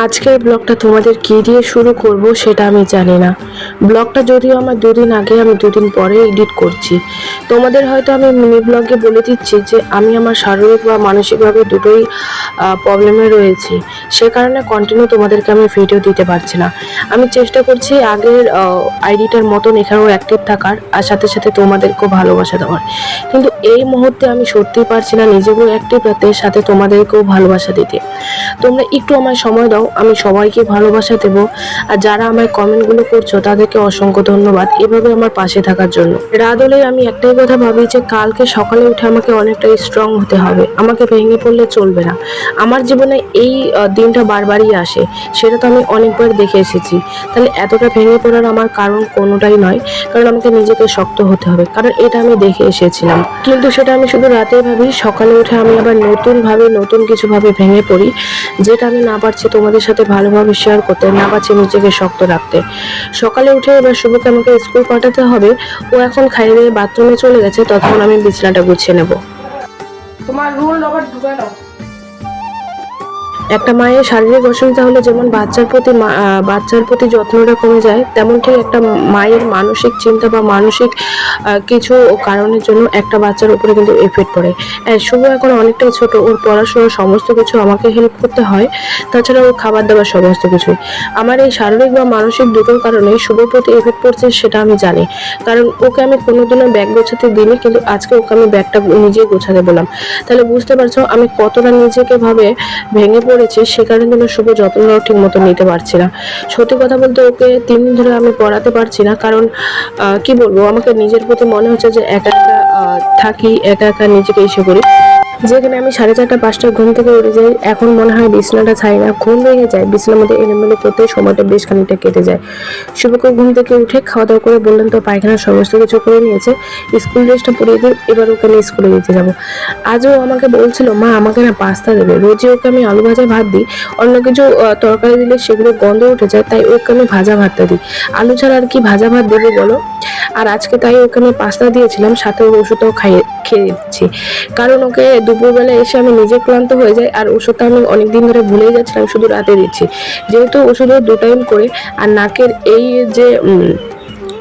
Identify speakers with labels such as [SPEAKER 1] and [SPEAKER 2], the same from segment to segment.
[SPEAKER 1] আজকের ব্লগটা তোমাদের কি দিয়ে শুরু করব সেটা আমি জানি না। ব্লগটা যদিও আমার দুদিন আগে, আমি দুদিন পরে এডিট করছি। তোমাদের হয়তো আমি মিনি ব্লগে বলে দিচ্ছি যে আমি আমার শারীরিক বা মানসিকভাবে দুটোই প্রবলেমে রয়েছি, সে কারণে কন্টিনিউ তোমাদেরকে আমি ভিডিও দিতে পারছি না। আমি চেষ্টা করছি আগের আইডিটার মতন এখানেও অ্যাক্টিভ থাকার, আর সাথে সাথে তোমাদেরকেও ভালোবাসা দেওয়ার, কিন্তু এই মুহূর্তে আমি সত্যিই পারছি না নিজেকেও অ্যাক্টিভ রাখতে, সাথে তোমাদেরকেও ভালোবাসা দিতে। তোমরা একটু আমায় সময় দাও, আমি সবাইকে ভালোবাসা দেবো। আর যারা আমায় কমেন্টগুলো করছো তাদেরকে অসংখ্য ধন্যবাদ এভাবে আমার পাশে থাকার জন্য। রাত হলে আমি একটাই কথা ভাবি যে কালকে সকালে উঠে আমাকে অনেকটা স্ট্রং হতে হবে, আমাকে ভেঙে পড়লে চলবে না। আমার জীবনে এই দিনটা বারবারই আসে, সেটা তো আমি অনেকবার দেখে এসেছি। তাহলে এতটা ভেঙে পড়ার আমার কারণ কোনোটাই নয়, কারণ আমাকে নিজেকে শক্ত হতে হবে, কারণ এটা আমি দেখে এসেছিলাম। কিন্তু সেটা আমি শুধু রাতে ভাবি, সকালে উঠে আমি আবার নতুন কিছু ভাবে ভেঙে পড়ি, যেটা আমি না পারছি তোমাদের সাথে ভালোভাবে শেয়ার করতে, না পারছি নিজেকে শক্ত রাখতে। সকালে উঠে এবার শুভকে আমাকে স্কুল পাঠাতে হবে। ও এখন খাইয়ে দিয়ে বাথরুমে চলে গেছে, তখন আমি বিছানাটা গুছিয়ে নেব। তোমার রুল রবার ঢুকায় নাও। একটা মায়ের শারীরিক অসুবিধা হলে যেমন বাচ্চার প্রতি যত্নটা কমে যায়, তেমন ঠিক একটা মায়ের মানসিক চিন্তা বা মানসিক কিছু কারণের জন্য একটা বাচ্চার উপরে কিন্তু এফেক্ট পড়ে। শুভ এখন অনেকটাই ছোট, ওর পড়াশোনার সমস্ত কিছু আমাকে হেল্প করতে হয়, তাছাড়া ওর খাবার দাবার সমস্ত কিছুই। আমার এই শারীরিক বা মানসিক দুটোর কারণে শুভর প্রতি এফেক্ট পড়ছে সেটা আমি জানি, কারণ ওকে আমি কোনোদিনও ব্যাগ গোছাতে দিইনি, কিন্তু আজকে ওকে আমি ব্যাগটা নিজেই গোছাতে বললাম। তাহলে বুঝতে পারছো আমি কতটা নিজেকে ভাবে ভেঙে পড়েছি, সে কারণে কিন্তু শুভ যত্নটাও ঠিক মতো নিতে পারছি না। সত্যি কথা বলতে ওকে 3 দিন ধরে আমি পড়াতে পারছি না, কারণ কি বলবো, আমাকে নিজের প্রতি মনে হচ্ছে যে একা একা থাকি, একা একা নিজেকে ইসে করি। যেখানে আমি 4:30-5টায় ঘুম থেকে উঠে যাই, এখন মনে হয় বিছানাটা ছাই না, ঘুম ভেঙে যায়, বিছানার মধ্যে এলোমেলো করতে সময়টা বেশ খানিকটা কেটে যায়। শুভকে ঘুম থেকে উঠে খাওয়া দাওয়া করে বললেন তো পায়খানার সমস্ত কিছু করে নিয়েছে, স্কুল ড্রেসটা পরিয়ে দিই, এবার ওকে আমি স্কুলে দিতে যাবো। আজও আমাকে বলছিল মা আমাকে না পাস্তা দেবে, রোজই ওকে আমি আলু ভাজা ভাত দিই, অন্য কিছু তরকারি দিলে সেগুলো গন্ধ উঠে যায়, তাই ওকে আমি ভাজা ভাতটা দিই, আলু ছাড়া আর কি ভাজা ভাত দেবো বলো। আর আজকে তাই ওকে আমি পাস্তা দিয়েছিলাম, সাথে ওর ওষুধটাও খেয়ে দিচ্ছি, কারণ ওকে দুপুরবেলা এসে আমি নিজে ক্লান্ত হয়ে যাই, আর ওষুধটা আমি অনেকদিন ধরে ভুলেই যাচ্ছিলাম, শুধু রাতে দিচ্ছি, যেহেতু ওষুধও 2 টাইম করে। আর নাকের এই যে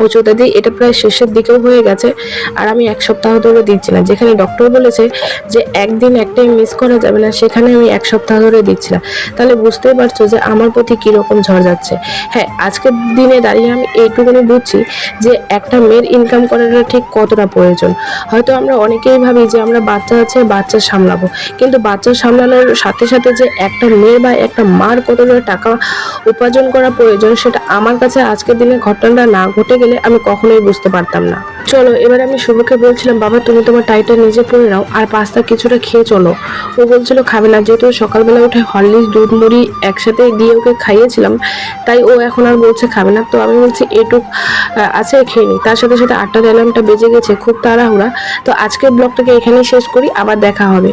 [SPEAKER 1] ওষুধটা দিই, এটা প্রায় শেষের দিকেও হয়ে গেছে, আর আমি 1 সপ্তাহ ধরে দিচ্ছি না। যেখানে ডক্টর বলেছে যে একদিন একটাই মিস করা যাবে না, সেখানে আমি 1 সপ্তাহ ধরে দিচ্ছি না। তাহলে বুঝতেই পারছো যে আমার প্রতি কিরকম ঝড় যাচ্ছে। হ্যাঁ, আজকের দিনে দাঁড়িয়ে আমি এইটুকুনি বুঝছি যে একটা মেয়ের ইনকাম করাটা ঠিক কতটা প্রয়োজন। হয়তো আমরা অনেকেই ভাবি যে আমরা বাচ্চা আছে, বাচ্চা সামলাবো, কিন্তু বাচ্চা সামলানোর সাথে সাথে যে একটা মেয়ের বা একটা মার কতটা টাকা উপার্জন করা প্রয়োজন, সেটা আমার কাছে আজকের দিনে ঘটনাটা না ঘটে গেলে আমি কখনোই বুঝতে পারতাম না। চলো এবার আমি শুভকে বলছিলাম বাবা তুমি তোমার টাইটা নিজে পরে নাও, আর পাস্তা কিছুটা খেয়ে চলো। ও বলছিল খাবে না, যেহেতু সকালবেলা উঠে হরলিক্স দুধ মুড়ি একসাথে দিয়ে ওকে খাইয়েছিলাম, তাই ও এখন আর বলছে খাবে না। তো আমি বলছি এটুক আছে খেয়ে নি। তার সাথে সাথে 8টার অ্যালার্মটা বেজে গেছে, খুব তাড়াহুড়া। তো আজকের ব্লগটাকে এখানেই শেষ করি, আবার দেখা হবে।